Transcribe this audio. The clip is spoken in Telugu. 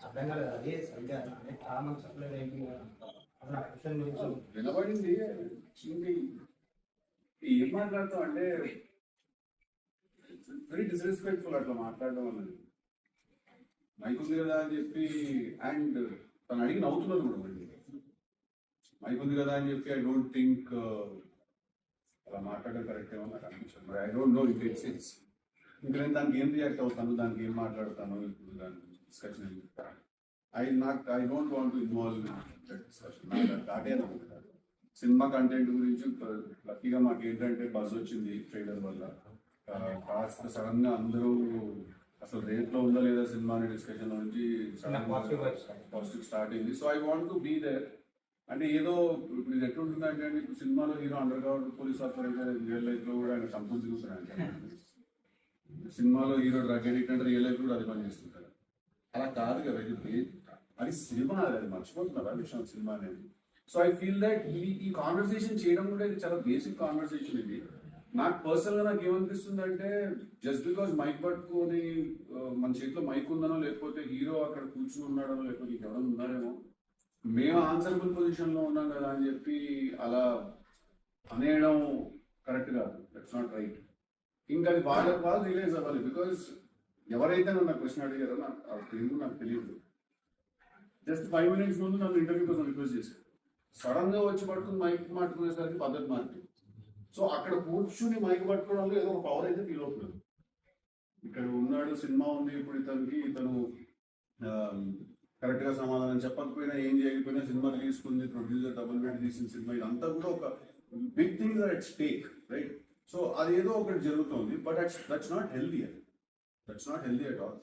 అర్థం కాలేదు అది సరిగ్గా చాలా మంది చెప్పలేదు ఏంటి అసలు క్వశ్చన్ గురించి వినబడింది. ఏం మాట్లాడతాం అంటే వెరీ డిస్రెస్పెక్ట్ఫుల్ అట్లా మాట్లాడడం అన్నది. మైక్ ఉంది కదా అని చెప్పి అండ్ తను అడిగి నవ్వుతున్నారు కూడా మళ్ళీ. మైక్ ఉంది కదా అని చెప్పి ఐ డోంట్ థింక్ అలా మాట్లాడడం కరెక్ట్ ఏమో నాకు అనిపించదు. మరి I don't know if it sense. ఇంకా నేను దానికి ఏం రియాక్ట్ అవుతాను, దానికి ఏం మాట్లాడతాను, ఇప్పుడు దాని discussion I don't want to involve discussion. నాకు దాటే అనుకుంటాను. సినిమా కంటెంట్ గురించి లక్కీగా మాకు ఏంటంటే బజ్ వచ్చింది ట్రైలర్ వల్ల. కాస్త సడన్ గా అందరూ అసలు రేట్లో ఉందా లేదా సినిమా అనే డిస్కషన్ నుంచి పాజిటివ్ స్టార్ట్ అయింది. So I want to be there. అంటే ఏదో ఇప్పుడు ఇది ఎట్లుంటుందంటే ఇప్పుడు సినిమాలో hero underground police officer అయితే రియల్ లైఫ్ లో కూడా ఆయన చంపులు తిరుగుతున్నాడు. సినిమాలో హీరో డ్రగ్ ఎడిక్ట్ అంటే రియల్ లైఫ్ కూడా అది పని చేస్తుంటారు. అలా కాదు కదా, అది సినిమా, అది మర్చిపోతున్నారు ఆ విషయం సినిమా అనేది. సో ఐ ఫీల్ దట్ ఈ కాన్వర్సేషన్ చేయడం కూడా ఇది చాలా బేసిక్ కాన్వర్సేషన్. ఇది నాకు పర్సనల్ గా నాకు ఏమనిపిస్తుంది అంటే జస్ట్ బికాస్ మైక్ పట్టుకొని మన చేతిలో మైక్ ఉందనో లేకపోతే హీరో అక్కడ కూర్చుని ఉన్నాడనో లేకపోతే ఎవరైనా ఉన్నారేమో మేము ఆన్సరబుల్ పొజిషన్ లో ఉన్నాం కదా అని చెప్పి అలా అనేయడం కరెక్ట్ కాదు. That's not right. ఇంకా అది వాళ్ళు రియలైజ్ అవ్వాలి. బికాస్ ఎవరైతే నన్ను క్వశ్చన్ అడిగారో నాకు తెలియదు. జస్ట్ 5 minutes ముందు నన్ను ఇంటర్వ్యూ కోసం రిక్వెస్ట్ చేశారు. సడన్ గా వచ్చి పట్టుకుని మైక్ పట్టుకునేసరికి పద్ధతి మారింది. సో అక్కడ కూర్చుని మైక్ పట్టుకోవడంలో ఏదో ఒక పవర్ అయితే ఫీల్ అవుతున్నాడు. ఇక్కడ ఉన్నాడు, సినిమా ఉంది, ఇప్పుడు ఇతను కరెక్ట్ గా సమాధానం చెప్పకపోయినా ఏం చేయకపోయినా సినిమా తీసుకుంది, ప్రొడ్యూసర్ డబుల్ బెడ్ తీసిన సినిమా, ఇదంతా కూడా ఒక big things are at stake, right? So అదేదో ఒకటి జరుగుతుంది. But that's not healthy. That's not healthy at all.